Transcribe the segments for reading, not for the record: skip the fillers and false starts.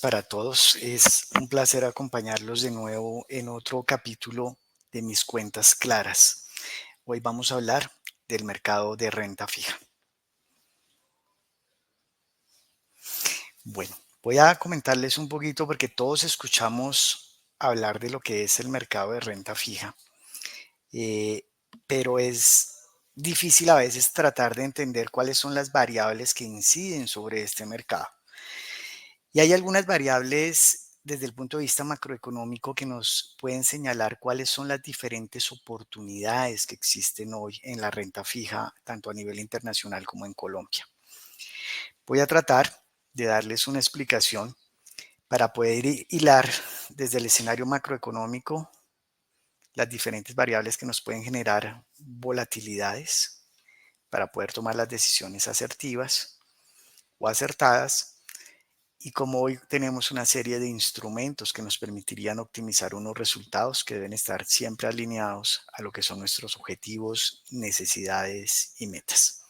para todos. Es un placer acompañarlos de nuevo en otro capítulo de Mis Cuentas Claras. Hoy vamos a hablar del mercado de renta fija. Bueno, voy a comentarles un poquito porque todos escuchamos hablar de lo que es el mercado de renta fija, pero es difícil a veces tratar de entender cuáles son las variables que inciden sobre este mercado. Y hay algunas variables desde el punto de vista macroeconómico que nos pueden señalar cuáles son las diferentes oportunidades que existen hoy en la renta fija, tanto a nivel internacional como en Colombia. Voy a tratar de darles una explicación para poder hilar desde el escenario macroeconómico las diferentes variables que nos pueden generar volatilidades para poder tomar las decisiones asertivas o acertadas. Y como hoy tenemos una serie de instrumentos que nos permitirían optimizar unos resultados que deben estar siempre alineados a lo que son nuestros objetivos, necesidades y metas.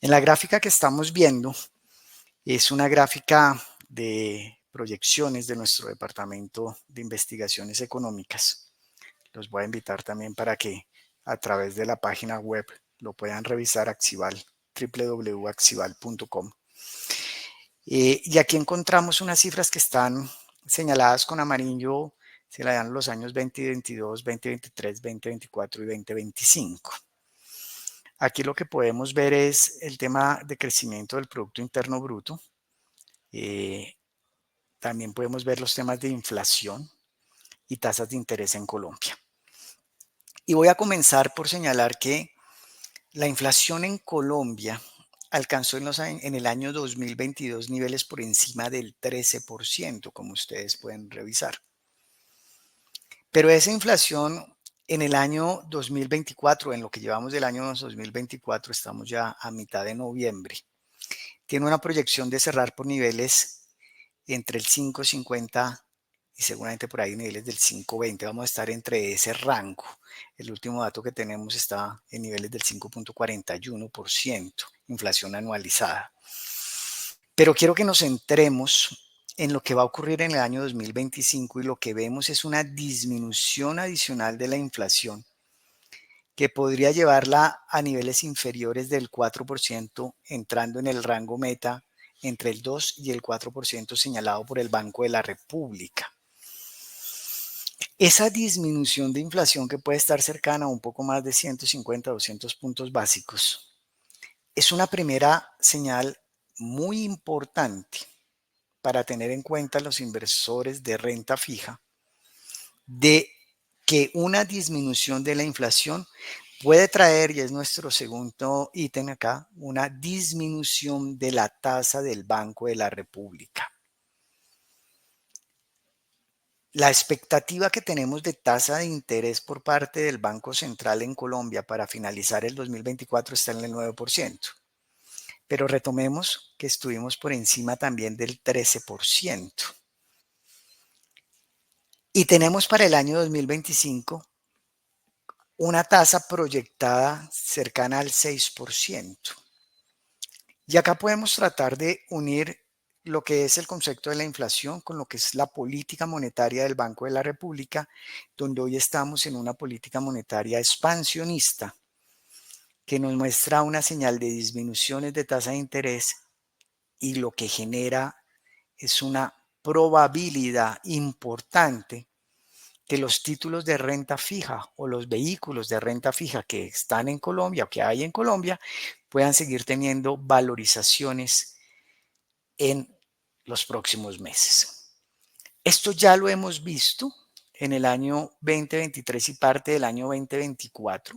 En la gráfica que estamos viendo es una gráfica de proyecciones de nuestro Departamento de Investigaciones Económicas. Los voy a invitar también para que a través de la página web lo puedan revisar, Accival, www.accival.com. Y aquí encontramos unas cifras que están señaladas con amarillo, se le dan los años 2022, 2023, 2024 y 2025. Aquí lo que podemos ver es el tema de crecimiento del Producto Interno Bruto. También podemos ver los temas de inflación y tasas de interés en Colombia. Y voy a comenzar por señalar que la inflación en Colombia alcanzó en el año 2022 niveles por encima del 13%, como ustedes pueden revisar. Pero esa inflación en el año 2024, en lo que llevamos del año 2024, estamos ya a mitad de noviembre, tiene una proyección de cerrar por niveles entre el 5.50 y seguramente por ahí niveles del 5.20. Vamos a estar entre ese rango. El último dato que tenemos está en niveles del 5.41%, inflación anualizada. Pero quiero que nos centremos en lo que va a ocurrir en el año 2025 y lo que vemos es una disminución adicional de la inflación que podría llevarla a niveles inferiores del 4%, entrando en el rango meta entre el 2 y el 4% señalado por el Banco de la República. Esa disminución de inflación, que puede estar cercana a un poco más de 150 a 200 puntos básicos, es una primera señal muy importante para tener en cuenta los inversores de renta fija de que una disminución de la inflación puede traer, y es nuestro segundo ítem acá, una disminución de la tasa del Banco de la República. La expectativa que tenemos de tasa de interés por parte del Banco Central en Colombia para finalizar el 2024 está en el 9%. Pero retomemos que estuvimos por encima también del 13%. Y tenemos para el año 2025 una tasa proyectada cercana al 6%. Y acá podemos tratar de unir lo que es el concepto de la inflación con lo que es la política monetaria del Banco de la República, donde hoy estamos en una política monetaria expansionista que nos muestra una señal de disminuciones de tasa de interés y lo que genera es una probabilidad importante que los títulos de renta fija o los vehículos de renta fija que están en Colombia o que hay en Colombia puedan seguir teniendo valorizaciones en los próximos meses. Esto ya lo hemos visto en el año 2023 y parte del año 2024.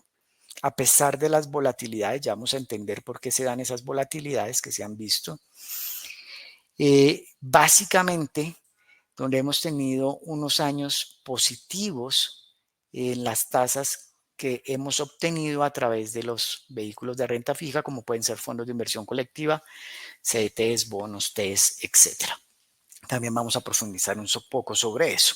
A pesar de las volatilidades, ya vamos a entender por qué se dan esas volatilidades que se han visto. Básicamente, donde hemos tenido unos años positivos en las tasas que hemos obtenido a través de los vehículos de renta fija, como pueden ser fondos de inversión colectiva, CDTs, bonos, TES, etc. También vamos a profundizar un poco sobre eso.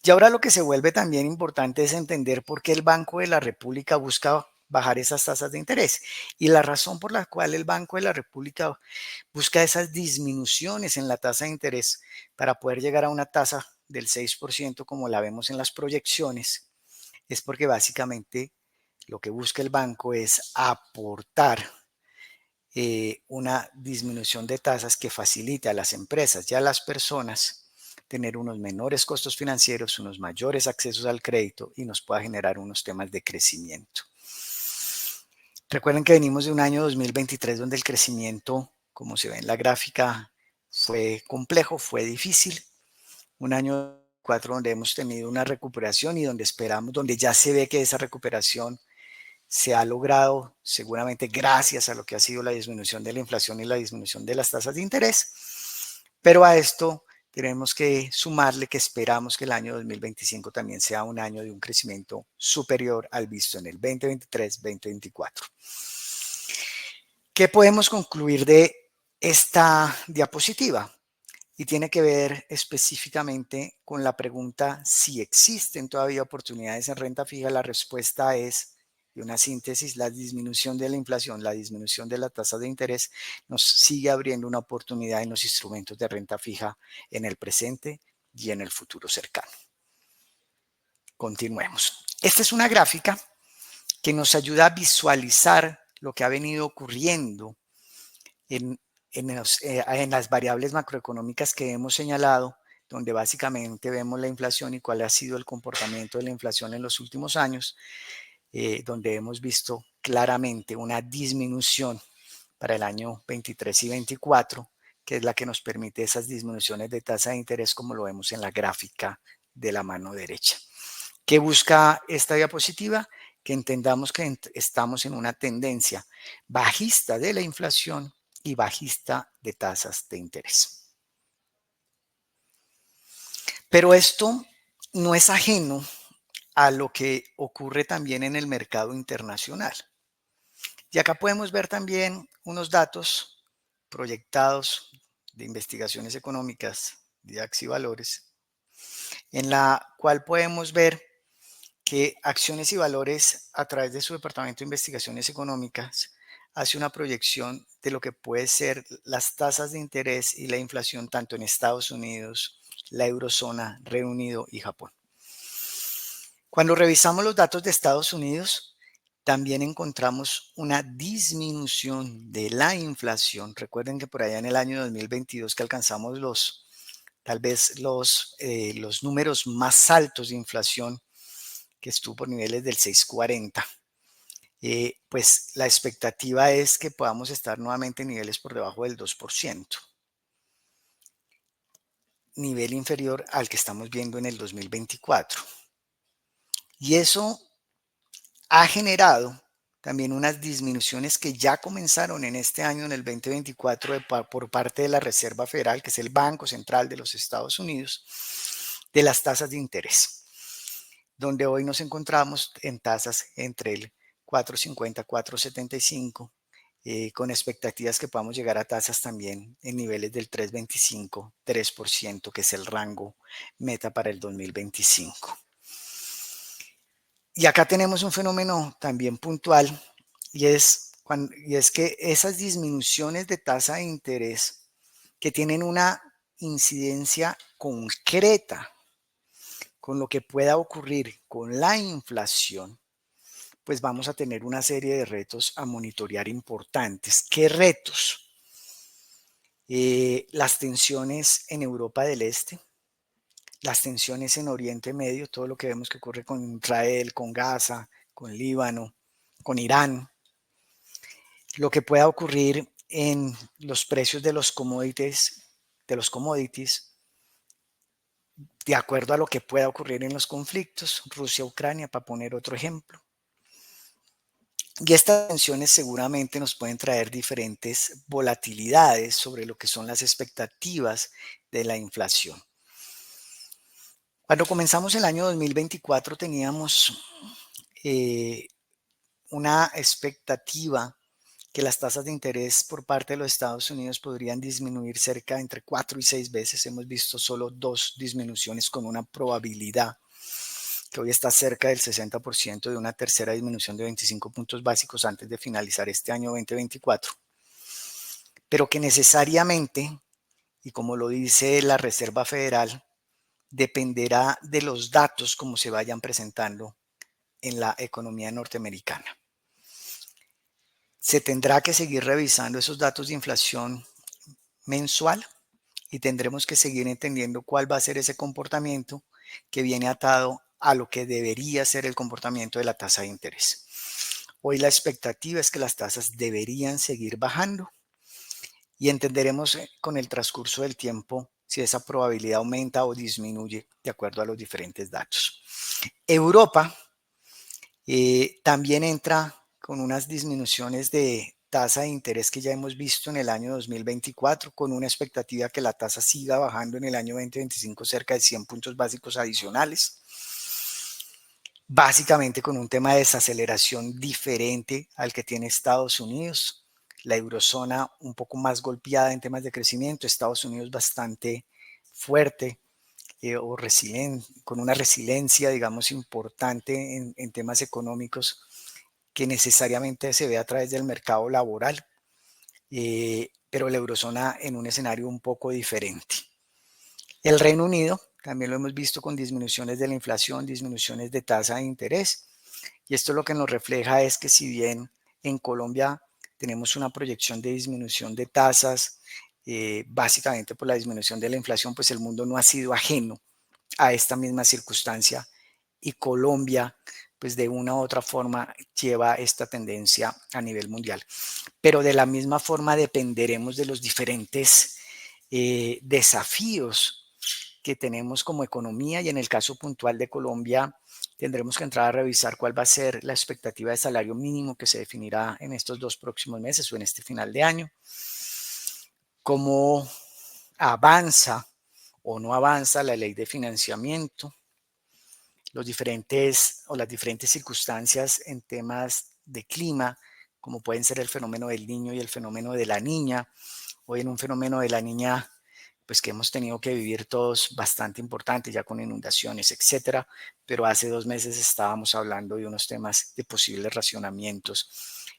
Y ahora lo que se vuelve también importante es entender por qué el Banco de la República busca bajar esas tasas de interés. Y la razón por la cual el Banco de la República busca esas disminuciones en la tasa de interés para poder llegar a una tasa del 6% como la vemos en las proyecciones, es porque básicamente lo que busca el banco es aportar una disminución de tasas que facilite a las empresas y a las personas tener unos menores costos financieros, unos mayores accesos al crédito y nos pueda generar unos temas de crecimiento. Recuerden que venimos de un año 2023 donde el crecimiento, como se ve en la gráfica, fue complejo, fue difícil. Un año 4 donde hemos tenido una recuperación y donde esperamos, donde ya se ve que esa recuperación se ha logrado seguramente gracias a lo que ha sido la disminución de la inflación y la disminución de las tasas de interés. Pero a esto tenemos que sumarle que esperamos que el año 2025 también sea un año de un crecimiento superior al visto en el 2023-2024. ¿Qué podemos concluir de esta diapositiva? Y tiene que ver específicamente con la pregunta si existen todavía oportunidades en renta fija. La respuesta es, y una síntesis, la disminución de la inflación, la disminución de la tasa de interés nos sigue abriendo una oportunidad en los instrumentos de renta fija en el presente y en el futuro cercano. Continuemos. Esta es una gráfica que nos ayuda a visualizar lo que ha venido ocurriendo en las variables macroeconómicas que hemos señalado, donde básicamente vemos la inflación y cuál ha sido el comportamiento de la inflación en los últimos años, donde hemos visto claramente una disminución para el año 23 y 24, que es la que nos permite esas disminuciones de tasa de interés como lo vemos en la gráfica de la mano derecha. ¿Qué busca esta diapositiva? Que entendamos que estamos en una tendencia bajista de la inflación y bajista de tasas de interés. Pero esto no es ajeno a lo que ocurre también en el mercado internacional. Y acá podemos ver también unos datos proyectados de investigaciones económicas de Axi Valores, en la cual podemos ver que Acciones y Valores, a través de su Departamento de Investigaciones Económicas, hace una proyección de lo que puede ser las tasas de interés y la inflación tanto en Estados Unidos, la eurozona, Reino Unido y Japón. Cuando revisamos los datos de Estados Unidos, también encontramos una disminución de la inflación. Recuerden que por allá en el año 2022 que alcanzamos tal vez los números más altos de inflación, que estuvo por niveles del 6,40. Pues la expectativa es que podamos estar nuevamente en niveles por debajo del 2%, nivel inferior al que estamos viendo en el 2024. Y eso ha generado también unas disminuciones que ya comenzaron en este año, en el 2024, por parte de la Reserva Federal, que es el Banco Central de los Estados Unidos, de las tasas de interés, donde hoy nos encontramos en tasas entre el 4,50, 4,75, con expectativas que podamos llegar a tasas también en niveles del 3,25, 3%, que es el rango meta para el 2025. Y acá tenemos un fenómeno también puntual y es que esas disminuciones de tasa de interés que tienen una incidencia concreta con lo que pueda ocurrir con la inflación, pues vamos a tener una serie de retos a monitorear importantes. ¿Qué retos? Las tensiones en Europa del Este, las tensiones en Oriente Medio, todo lo que vemos que ocurre con Israel, con Gaza, con Líbano, con Irán, lo que pueda ocurrir en los precios de los commodities, de acuerdo a lo que pueda ocurrir en los conflictos, Rusia-Ucrania, para poner otro ejemplo. Y estas tensiones seguramente nos pueden traer diferentes volatilidades sobre lo que son las expectativas de la inflación. Cuando comenzamos el año 2024 teníamos una expectativa que las tasas de interés por parte de los Estados Unidos podrían disminuir cerca entre 4 y 6 veces. Hemos visto solo 2 disminuciones con una probabilidad que hoy está cerca del 60% de una tercera disminución de 25 puntos básicos antes de finalizar este año 2024, pero que necesariamente, y como lo dice la Reserva Federal, dependerá de los datos como se vayan presentando en la economía norteamericana. Se tendrá que seguir revisando esos datos de inflación mensual y tendremos que seguir entendiendo cuál va a ser ese comportamiento que viene atado a lo que debería ser el comportamiento de la tasa de interés. Hoy la expectativa es que las tasas deberían seguir bajando y entenderemos con el transcurso del tiempo si esa probabilidad aumenta o disminuye de acuerdo a los diferentes datos. Europa también entra con unas disminuciones de tasa de interés que ya hemos visto en el año 2024, con una expectativa que la tasa siga bajando en el año 2025 cerca de 100 puntos básicos adicionales, básicamente con un tema de desaceleración diferente al que tiene Estados Unidos, la eurozona un poco más golpeada en temas de crecimiento, Estados Unidos bastante fuerte, o con una resiliencia, digamos, importante en temas económicos que necesariamente se ve a través del mercado laboral, pero la eurozona en un escenario un poco diferente. El Reino Unido también lo hemos visto con disminuciones de la inflación, disminuciones de tasa de interés, y esto lo que nos refleja es que si bien en Colombia tenemos una proyección de disminución de tasas, básicamente por la disminución de la inflación, pues el mundo no ha sido ajeno a esta misma circunstancia y Colombia, pues de una u otra forma lleva esta tendencia a nivel mundial. Pero de la misma forma dependeremos de los diferentes desafíos que tenemos como economía y en el caso puntual de Colombia tendremos que entrar a revisar cuál va a ser la expectativa de salario mínimo que se definirá en estos 2 próximos meses o en este final de año, cómo avanza o no avanza la ley de financiamiento, las diferentes circunstancias en temas de clima, como pueden ser el fenómeno del niño y el fenómeno de la niña. Hoy en un fenómeno de la niña, pues que hemos tenido que vivir todos bastante importante, ya con inundaciones, etcétera, pero hace 2 meses estábamos hablando de unos temas de posibles racionamientos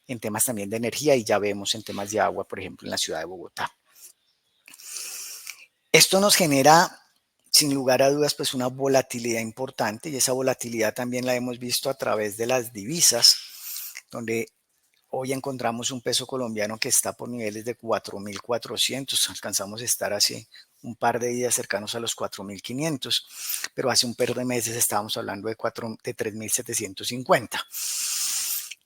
en temas también de energía y ya vemos en temas de agua, por ejemplo, en la ciudad de Bogotá. Esto nos genera, sin lugar a dudas, pues una volatilidad importante y esa volatilidad también la hemos visto a través de las divisas, donde hoy encontramos un peso colombiano que está por niveles de 4.400, alcanzamos a estar hace un par de días cercanos a los 4.500, pero hace un par de meses estábamos hablando de 3.750.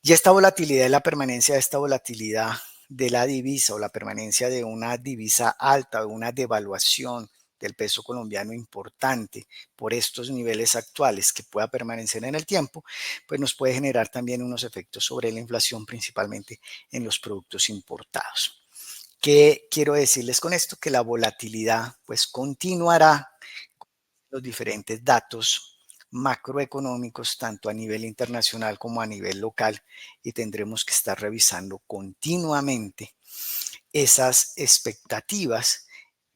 Y esta volatilidad y la permanencia de esta volatilidad de la divisa o la permanencia de una divisa alta o una devaluación del peso colombiano importante por estos niveles actuales que pueda permanecer en el tiempo, pues nos puede generar también unos efectos sobre la inflación, principalmente en los productos importados. ¿Qué quiero decirles con esto? Que la volatilidad pues continuará con los diferentes datos macroeconómicos, tanto a nivel internacional como a nivel local, y tendremos que estar revisando continuamente esas expectativas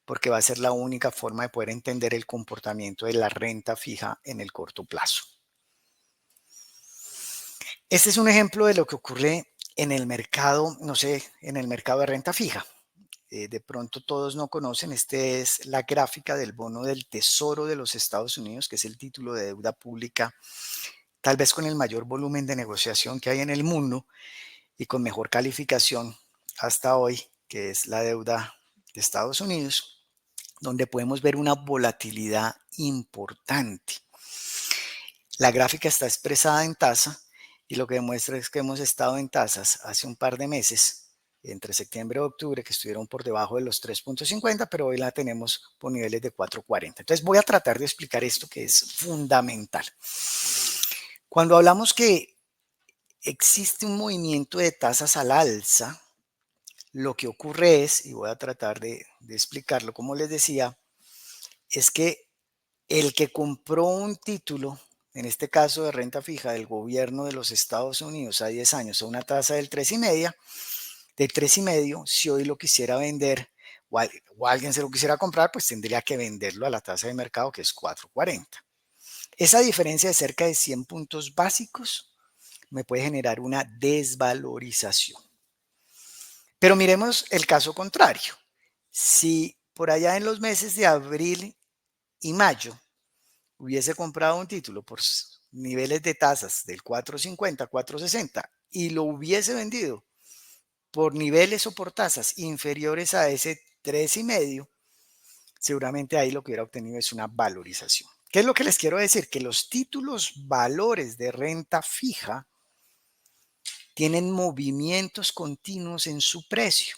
porque va a ser la única forma de poder entender el comportamiento de la renta fija en el corto plazo. Este es un ejemplo de lo que ocurre en el mercado, no sé, en el mercado de renta fija. De pronto todos no conocen, esta es la gráfica del bono del Tesoro de los Estados Unidos, que es el título de deuda pública, tal vez con el mayor volumen de negociación que hay en el mundo y con mejor calificación hasta hoy, que es la deuda de Estados Unidos, donde podemos ver una volatilidad importante. La gráfica está expresada en tasa y lo que demuestra es que hemos estado en tasas hace un par de meses, entre septiembre y octubre, que estuvieron por debajo de los 3.50, pero hoy la tenemos por niveles de 4.40. Entonces voy a tratar de explicar esto que es fundamental. Cuando hablamos que existe un movimiento de tasas al alza, lo que ocurre es, y voy a tratar de explicarlo como les decía, es que el que compró un título, en este caso de renta fija del gobierno de los Estados Unidos a 10 años a una tasa del 3,5, si hoy lo quisiera vender o alguien se lo quisiera comprar, pues tendría que venderlo a la tasa de mercado que es 4.40. Esa diferencia de cerca de 100 puntos básicos me puede generar una desvalorización. Pero miremos el caso contrario. Si por allá en los meses de abril y mayo hubiese comprado un título por niveles de tasas del 4.50, 4.60 y lo hubiese vendido por niveles o por tasas inferiores a ese 3.5, seguramente ahí lo que hubiera obtenido es una valorización. ¿Qué es lo que les quiero decir? Que los títulos valores de renta fija tienen movimientos continuos en su precio.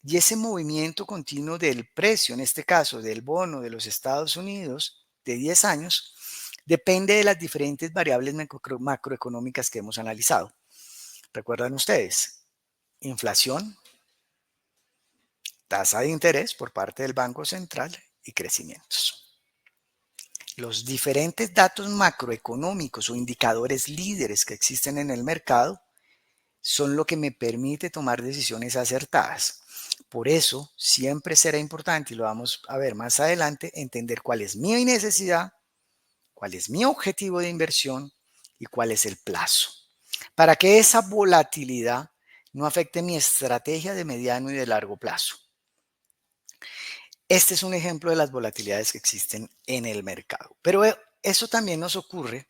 Y ese movimiento continuo del precio, en este caso del bono de los Estados Unidos de 10 años, depende de las diferentes variables macroeconómicas que hemos analizado. ¿Recuerdan ustedes? Inflación, tasa de interés por parte del Banco Central y crecimientos. Los diferentes datos macroeconómicos o indicadores líderes que existen en el mercado son lo que me permite tomar decisiones acertadas. Por eso, siempre será importante, y lo vamos a ver más adelante, entender cuál es mi necesidad, cuál es mi objetivo de inversión y cuál es el plazo, para que esa volatilidad no afecte mi estrategia de mediano y de largo plazo. Este es un ejemplo de las volatilidades que existen en el mercado, pero eso también nos ocurre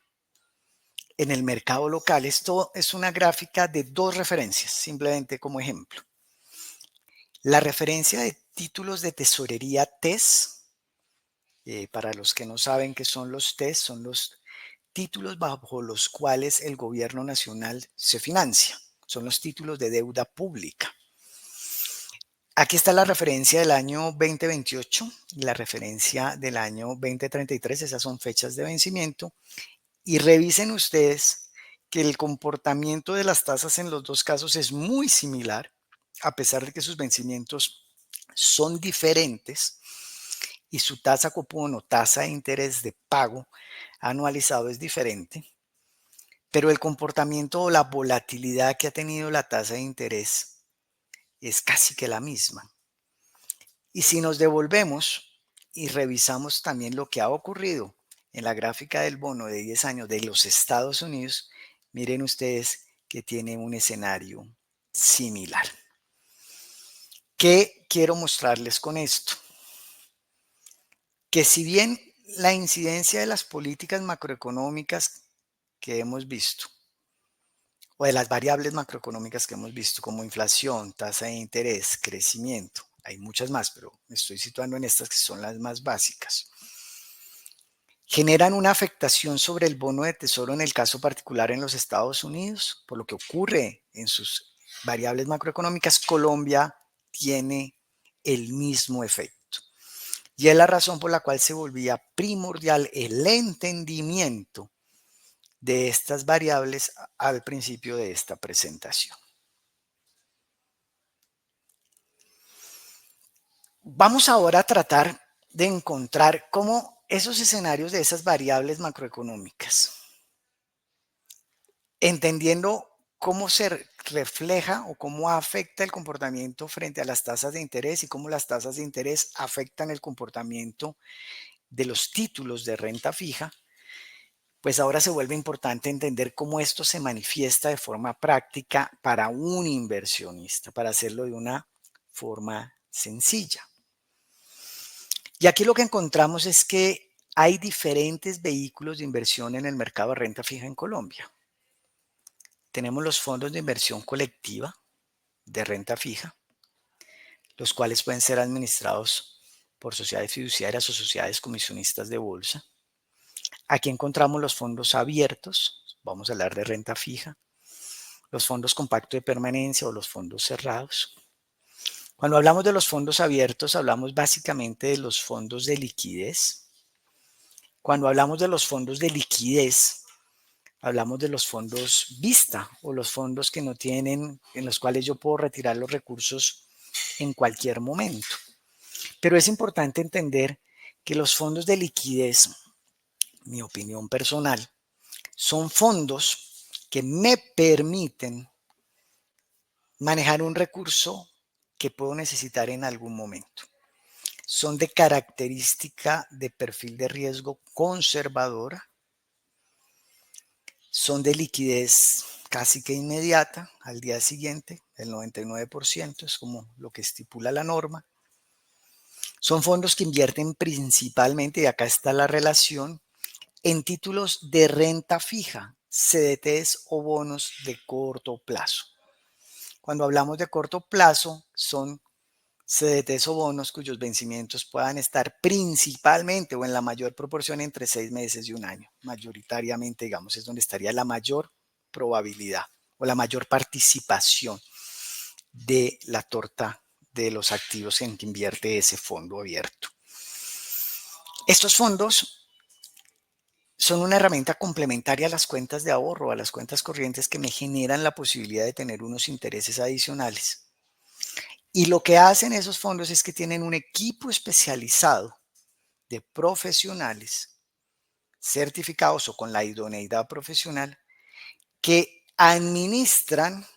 en el mercado local. Esto es una gráfica de dos referencias, simplemente como ejemplo. La referencia de títulos de tesorería TES, para los que no saben qué son los TES, son los títulos bajo los cuales el gobierno nacional se financia. Son los títulos de deuda pública. Aquí está la referencia del año 2028 y la referencia del año 2033. Esas son fechas de vencimiento. Y revisen ustedes que el comportamiento de las tasas en los dos casos es muy similar, a pesar de que sus vencimientos son diferentes y su tasa cupón o tasa de interés de pago anualizado es diferente, pero el comportamiento o la volatilidad que ha tenido la tasa de interés es casi que la misma. Y si nos devolvemos y revisamos también lo que ha ocurrido en la gráfica del bono de 10 años de los Estados Unidos, miren ustedes que tiene un escenario similar. ¿Qué quiero mostrarles con esto? Que si bien la incidencia de las políticas macroeconómicas que hemos visto, o de las variables macroeconómicas que hemos visto, como inflación, tasa de interés, crecimiento, hay muchas más, pero me estoy situando en estas que son las más básicas, generan una afectación sobre el bono de tesoro en el caso particular en los Estados Unidos, por lo que ocurre en sus variables macroeconómicas. Colombia tiene el mismo efecto. Y es la razón por la cual se volvía primordial el entendimiento de estas variables al principio de esta presentación. Vamos ahora a tratar de encontrar cómo esos escenarios de esas variables macroeconómicas, entendiendo cómo se refleja o cómo afecta el comportamiento frente a las tasas de interés y cómo las tasas de interés afectan el comportamiento de los títulos de renta fija, pues ahora se vuelve importante entender cómo esto se manifiesta de forma práctica para un inversionista, para hacerlo de una forma sencilla. Y aquí lo que encontramos es que hay diferentes vehículos de inversión en el mercado de renta fija en Colombia. Tenemos los fondos de inversión colectiva de renta fija, los cuales pueden ser administrados por sociedades fiduciarias o sociedades comisionistas de bolsa. Aquí encontramos los fondos abiertos, vamos a hablar de renta fija, los fondos con pacto de permanencia o los fondos cerrados. Cuando hablamos de los fondos abiertos, hablamos básicamente de los fondos de liquidez. Cuando hablamos de los fondos de liquidez, hablamos de los fondos vista o los fondos que no tienen, en los cuales yo puedo retirar los recursos en cualquier momento. Pero es importante entender que los fondos de liquidez, mi opinión personal, son fondos que me permiten manejar un recurso que puedo necesitar en algún momento. Son de característica de perfil de riesgo conservadora, son de liquidez casi que inmediata, al día siguiente, el 99% es como lo que estipula la norma. Son fondos que invierten principalmente, y acá está la relación, en títulos de renta fija, CDTs o bonos de corto plazo. Cuando hablamos de corto plazo, son CDTs o bonos cuyos vencimientos puedan estar principalmente o en la mayor proporción entre 6 meses y un año. Mayoritariamente, digamos, es donde estaría la mayor probabilidad o la mayor participación de la torta de los activos en que invierte ese fondo abierto. Estos fondos son una herramienta complementaria a las cuentas de ahorro, a las cuentas corrientes que me generan la posibilidad de tener unos intereses adicionales. Y lo que hacen esos fondos es que tienen un equipo especializado de profesionales certificados o con la idoneidad profesional que administran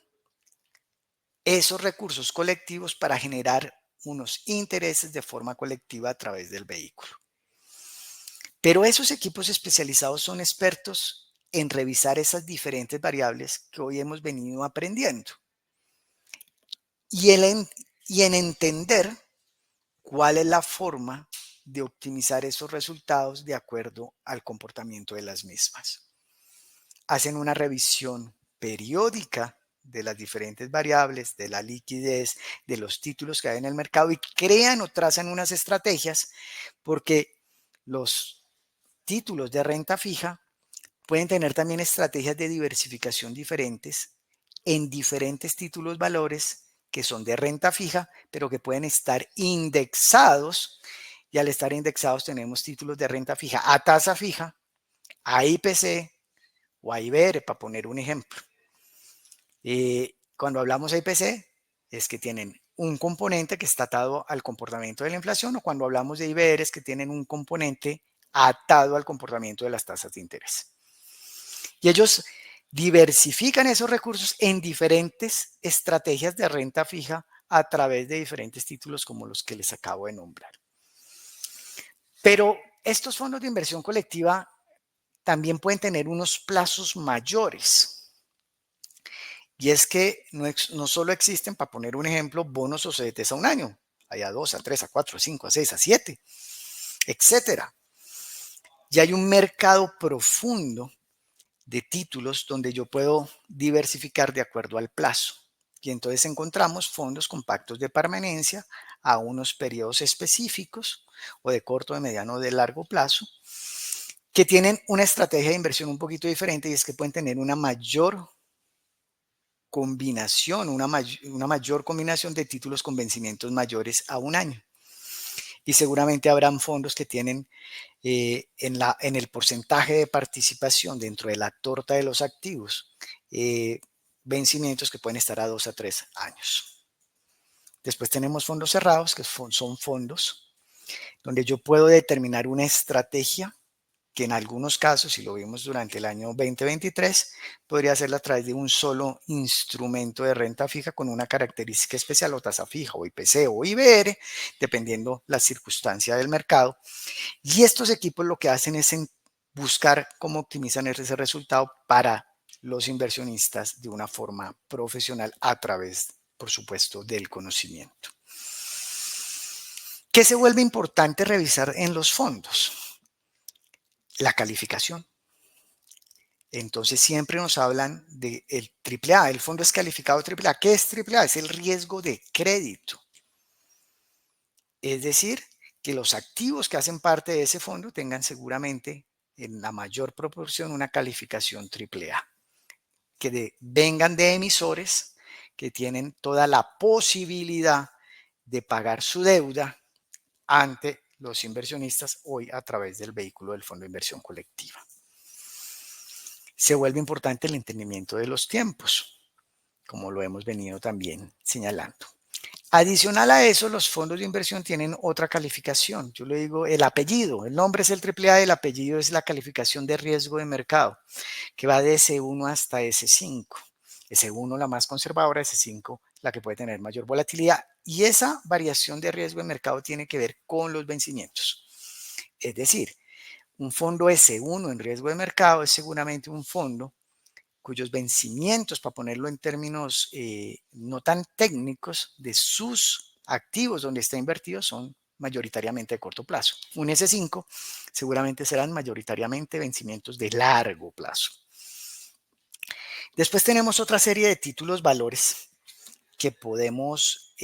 esos recursos colectivos para generar unos intereses de forma colectiva a través del vehículo. Pero esos equipos especializados son expertos en revisar esas diferentes variables que hoy hemos venido aprendiendo y en entender cuál es la forma de optimizar esos resultados de acuerdo al comportamiento de las mismas. Hacen una revisión periódica de las diferentes variables, de la liquidez, de los títulos que hay en el mercado y crean o trazan unas estrategias porque los títulos de renta fija pueden tener también estrategias de diversificación diferentes en diferentes títulos valores que son de renta fija, pero que pueden estar indexados. Y al estar indexados tenemos títulos de renta fija a tasa fija, a IPC o a IBR, para poner un ejemplo. Cuando hablamos de IPC, es que tienen un componente que está atado al comportamiento de la inflación, o cuando hablamos de IBR es que tienen un componente atado al comportamiento de las tasas de interés. Y ellos diversifican esos recursos en diferentes estrategias de renta fija a través de diferentes títulos como los que les acabo de nombrar. Pero estos fondos de inversión colectiva también pueden tener unos plazos mayores. Y es que no solo existen, para poner un ejemplo, bonos o CDTs a un año, hay a 2, a 3, a 4, a 5, a 6, a 7, etcétera. Y hay un mercado profundo de títulos donde yo puedo diversificar de acuerdo al plazo. Y entonces encontramos fondos con pactos de permanencia a unos periodos específicos o de corto, de mediano o de largo plazo, que tienen una estrategia de inversión un poquito diferente y es que pueden tener una mayor combinación, una mayor combinación de títulos con vencimientos mayores a un año. Y seguramente habrán fondos que tienen en el porcentaje de participación dentro de la torta de los activos, vencimientos que pueden estar a 2 a 3 años. Después tenemos fondos cerrados, que son fondos donde yo puedo determinar una estrategia que en algunos casos, si lo vimos durante el año 2023, podría hacerla a través de un solo instrumento de renta fija con una característica especial o tasa fija o IPC o IBR, dependiendo la circunstancia del mercado. Y estos equipos lo que hacen es buscar cómo optimizan ese resultado para los inversionistas de una forma profesional a través, por supuesto, del conocimiento. ¿Qué se vuelve importante revisar en los fondos? La calificación. Entonces siempre nos hablan del AAA, el fondo es calificado AAA. ¿Qué es AAA? Es el riesgo de crédito. Es decir, que los activos que hacen parte de ese fondo tengan seguramente en la mayor proporción una calificación AAA, que vengan de emisores que tienen toda la posibilidad de pagar su deuda ante los inversionistas hoy a través del vehículo del fondo de inversión colectiva. Se vuelve importante el entendimiento de los tiempos, como lo hemos venido también señalando. Adicional a eso, los fondos de inversión tienen otra calificación. Yo le digo el apellido, el nombre es el AAA, el apellido es la calificación de riesgo de mercado, que va de S1 hasta S5. S1 la más conservadora, S5 la que puede tener mayor volatilidad. Y esa variación de riesgo de mercado tiene que ver con los vencimientos. Es decir, un fondo S1 en riesgo de mercado es seguramente un fondo cuyos vencimientos, para ponerlo en términos no tan técnicos, de sus activos donde está invertido son mayoritariamente de corto plazo. Un S5 seguramente serán mayoritariamente vencimientos de largo plazo. Después tenemos otra serie de títulos valores que podemos,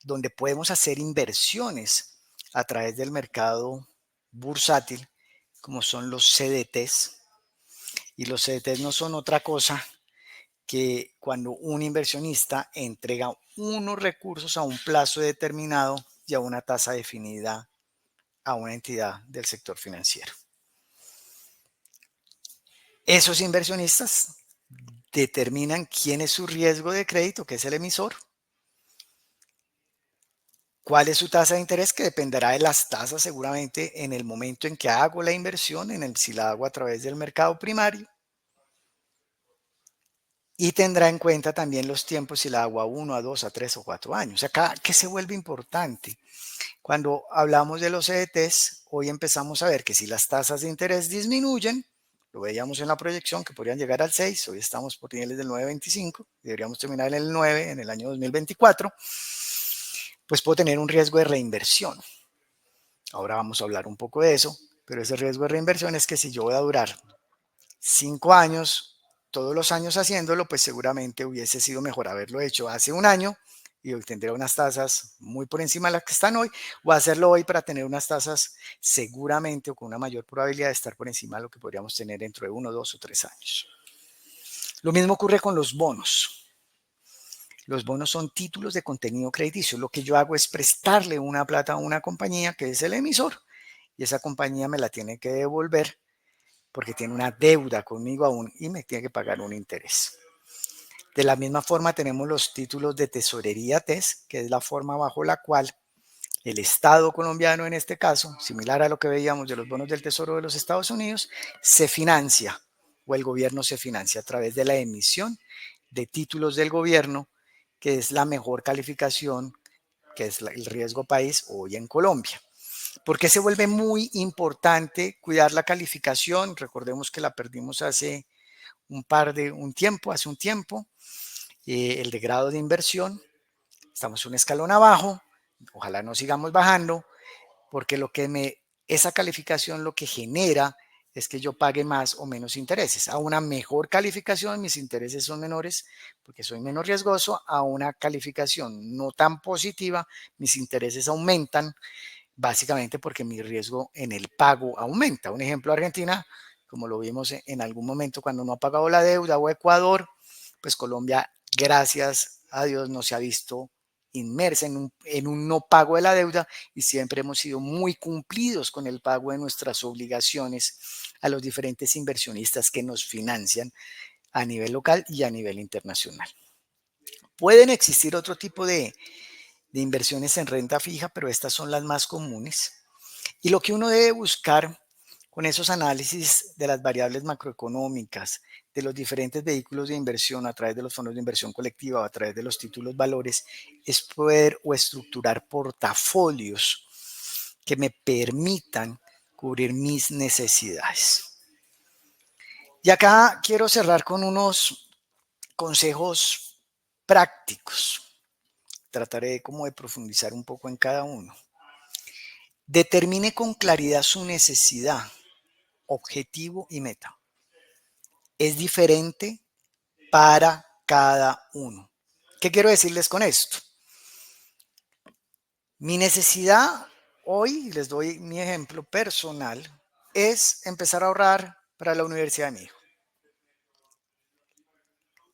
donde podemos hacer inversiones a través del mercado bursátil, como son los CDTs. Y los CDTs no son otra cosa que cuando un inversionista entrega unos recursos a un plazo determinado y a una tasa definida a una entidad del sector financiero. Esos inversionistas determinan quién es su riesgo de crédito, que es el emisor, cuál es su tasa de interés, que dependerá de las tasas seguramente en el momento en que hago la inversión, si la hago a través del mercado primario, y tendrá en cuenta también los tiempos si la hago a 1, a 2, a 3 o 4 años. Acá, ¿qué se vuelve importante? Cuando hablamos de los CDTs, hoy empezamos a ver que si las tasas de interés disminuyen, lo veíamos en la proyección que podrían llegar al 6, hoy estamos por niveles del 9.25, deberíamos terminar en el 9 en el año 2024, pues puedo tener un riesgo de reinversión. Ahora vamos a hablar un poco de eso, pero ese riesgo de reinversión es que si yo voy a durar 5 años, todos los años haciéndolo, pues seguramente hubiese sido mejor haberlo hecho hace un año y obtendría unas tasas muy por encima de las que están hoy, o hacerlo hoy para tener unas tasas seguramente o con una mayor probabilidad de estar por encima de lo que podríamos tener dentro de 1, 2 o 3 años. Lo mismo ocurre con los bonos. Los bonos son títulos de contenido crediticio. Lo que yo hago es prestarle una plata a una compañía que es el emisor y esa compañía me la tiene que devolver porque tiene una deuda conmigo aún y me tiene que pagar un interés. De la misma forma tenemos los títulos de tesorería TES, que es la forma bajo la cual el Estado colombiano en este caso, similar a lo que veíamos de los bonos del Tesoro de los Estados Unidos, se financia o el gobierno se financia a través de la emisión de títulos del gobierno, que es la mejor calificación, que es el riesgo país hoy en Colombia. ¿Por qué se vuelve muy importante cuidar la calificación? Recordemos que la perdimos hace un tiempo, el de grado de inversión. Estamos un escalón abajo, ojalá no sigamos bajando, porque esa calificación lo que genera es que yo pague más o menos intereses. A una mejor calificación, mis intereses son menores porque soy menos riesgoso. A una calificación no tan positiva, mis intereses aumentan, básicamente porque mi riesgo en el pago aumenta. Un ejemplo, Argentina, como lo vimos en algún momento cuando no ha pagado la deuda, o Ecuador, pues Colombia, gracias a Dios, no se ha visto inmersa en un no pago de la deuda y siempre hemos sido muy cumplidos con el pago de nuestras obligaciones a los diferentes inversionistas que nos financian a nivel local y a nivel internacional. Pueden existir otro tipo de inversiones en renta fija, pero estas son las más comunes. Y lo que uno debe buscar con esos análisis de las variables macroeconómicas, de los diferentes vehículos de inversión a través de los fondos de inversión colectiva o a través de los títulos valores, es poder o estructurar portafolios que me permitan cubrir mis necesidades. Y acá quiero cerrar con unos consejos prácticos. Trataré como de profundizar un poco en cada uno. Determine con claridad su necesidad, objetivo y meta. Es diferente para cada uno. ¿Qué quiero decirles con esto? Mi necesidad hoy, les doy mi ejemplo personal, es empezar a ahorrar para la universidad de mi hijo.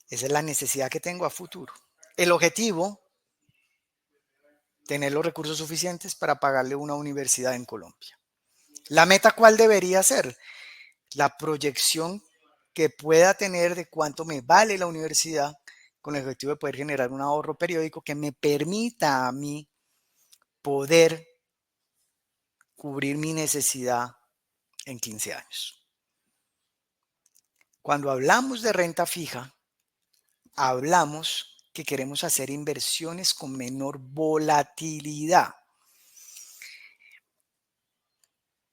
Esa es la necesidad que tengo a futuro. El objetivo, tener los recursos suficientes para pagarle una universidad en Colombia. La meta, ¿cuál debería ser? La proyección que pueda tener de cuánto me vale la universidad con el objetivo de poder generar un ahorro periódico que me permita a mí poder cubrir mi necesidad en 15 años. Cuando hablamos de renta fija, hablamos que queremos hacer inversiones con menor volatilidad.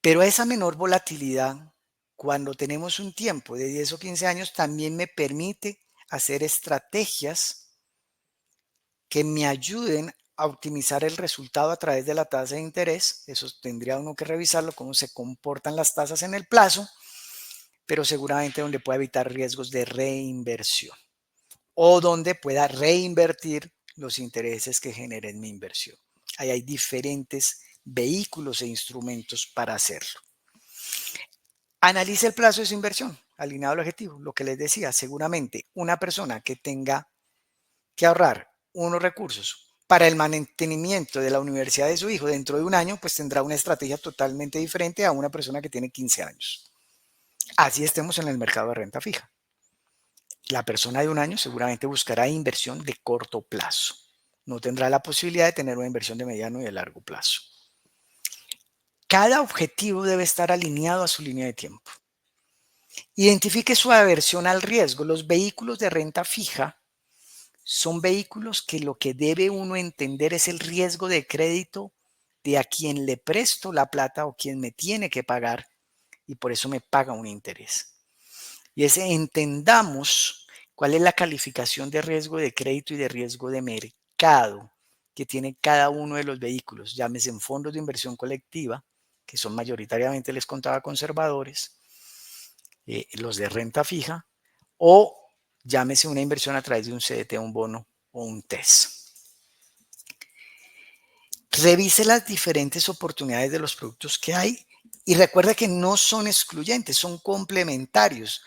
Pero esa menor volatilidad, cuando tenemos un tiempo de 10 o 15 años, también me permite hacer estrategias que me ayuden a optimizar el resultado a través de la tasa de interés. Eso tendría uno que revisarlo, cómo se comportan las tasas en el plazo, pero seguramente donde pueda evitar riesgos de reinversión o donde pueda reinvertir los intereses que generen mi inversión. Ahí hay diferentes vehículos e instrumentos para hacerlo. Analice el plazo de su inversión, alineado al objetivo. Lo que les decía, seguramente una persona que tenga que ahorrar unos recursos para el mantenimiento de la universidad de su hijo dentro de un año, pues tendrá una estrategia totalmente diferente a una persona que tiene 15 años. Así estemos en el mercado de renta fija. La persona de un año seguramente buscará inversión de corto plazo. No tendrá la posibilidad de tener una inversión de mediano y de largo plazo. Cada objetivo debe estar alineado a su línea de tiempo. Identifique su aversión al riesgo. Los vehículos de renta fija son vehículos que lo que debe uno entender es el riesgo de crédito de a quien le presto la plata o quien me tiene que pagar y por eso me paga un interés. Y es entendamos cuál es la calificación de riesgo de crédito y de riesgo de mercado que tiene cada uno de los vehículos, llámese en fondos de inversión colectiva, que son mayoritariamente, les contaba, conservadores, los de renta fija, o llámese una inversión a través de un CDT, un bono o un TES. Revise las diferentes oportunidades de los productos que hay y recuerda que no son excluyentes, son complementarios.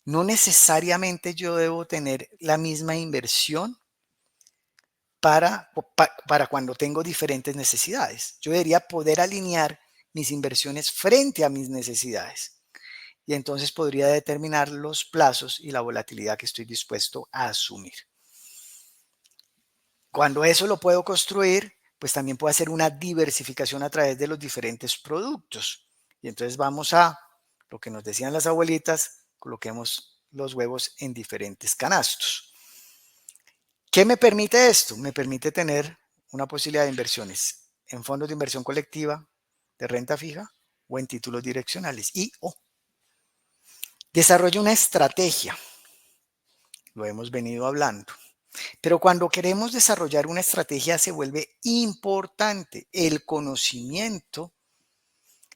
No necesariamente yo debo tener la misma inversión para cuando tengo diferentes necesidades. Yo debería poder alinear mis inversiones frente a mis necesidades. Y entonces podría determinar los plazos y la volatilidad que estoy dispuesto a asumir. Cuando eso lo puedo construir, pues también puedo hacer una diversificación a través de los diferentes productos. Y entonces vamos a lo que nos decían las abuelitas, coloquemos los huevos en diferentes canastos. ¿Qué me permite esto? Me permite tener una posibilidad de inversiones en fondos de inversión colectiva, de renta fija o en títulos direccionales. Y desarrollo una estrategia. Lo hemos venido hablando. Pero cuando queremos desarrollar una estrategia se vuelve importante el conocimiento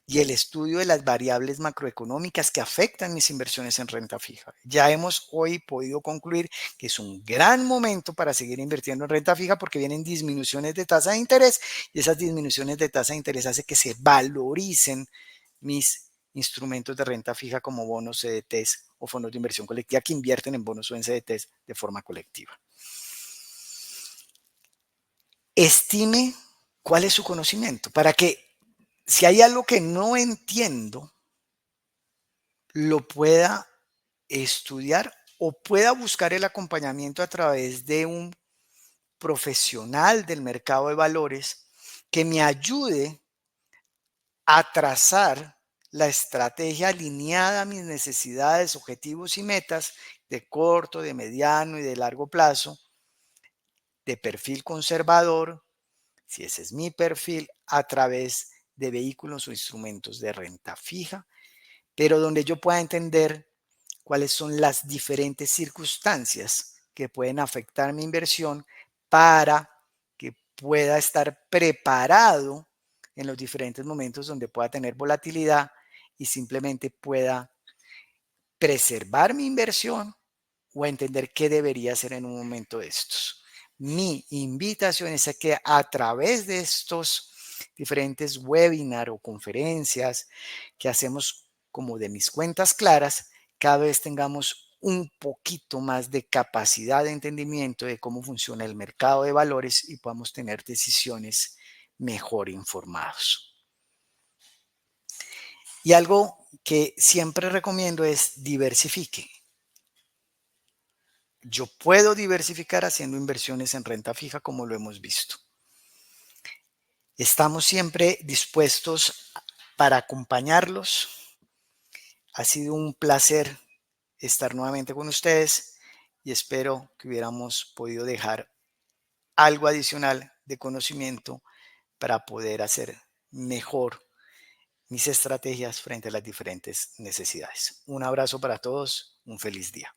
y el estudio de las variables macroeconómicas que afectan mis inversiones en renta fija. Ya hemos hoy podido concluir que es un gran momento para seguir invirtiendo en renta fija porque vienen disminuciones de tasa de interés y esas disminuciones de tasa de interés hacen que se valoricen mis instrumentos de renta fija como bonos, CDTs o fondos de inversión colectiva que invierten en bonos o en CDTs de forma colectiva. Estime cuál es su conocimiento para que si hay algo que no entiendo, lo pueda estudiar o pueda buscar el acompañamiento a través de un profesional del mercado de valores que me ayude a trazar la estrategia alineada a mis necesidades, objetivos y metas de corto, de mediano y de largo plazo, de perfil conservador, si ese es mi perfil, a través de vehículos o instrumentos de renta fija, pero donde yo pueda entender cuáles son las diferentes circunstancias que pueden afectar mi inversión para que pueda estar preparado en los diferentes momentos donde pueda tener volatilidad y simplemente pueda preservar mi inversión o entender qué debería hacer en un momento de estos. Mi invitación es a que a través de estos diferentes webinars o conferencias que hacemos como de mis cuentas claras, cada vez tengamos un poquito más de capacidad de entendimiento de cómo funciona el mercado de valores y podamos tener decisiones mejor informados. Y algo que siempre recomiendo es diversifique. Yo puedo diversificar haciendo inversiones en renta fija como lo hemos visto. Estamos siempre dispuestos para acompañarlos. Ha sido un placer estar nuevamente con ustedes y espero que hubiéramos podido dejar algo adicional de conocimiento para poder hacer mejor mis estrategias frente a las diferentes necesidades. Un abrazo para todos, un feliz día.